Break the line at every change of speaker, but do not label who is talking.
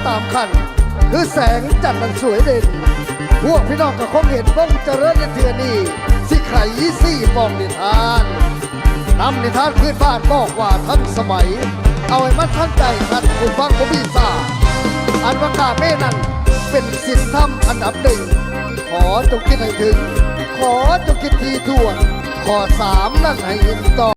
ตามคันคือแสงจันทร์มันสวยเด่นพวกพี่น้องก็คงเห็นวงเจริญในเทือนี้สิไข่สี่ฟองนิทานนำนิทานพื้นบ้านบอกว่าทันสมัยเอาให้มันทันใจทันผู้ฟังผู้พิศาอันว่ากาเม่นั้นเป็นศีลธรรมอันดับหนึ่งขอจงคิดให้ถึงขอจงคิดทีท่วนข้อ3นั่นให้เห็นต่อ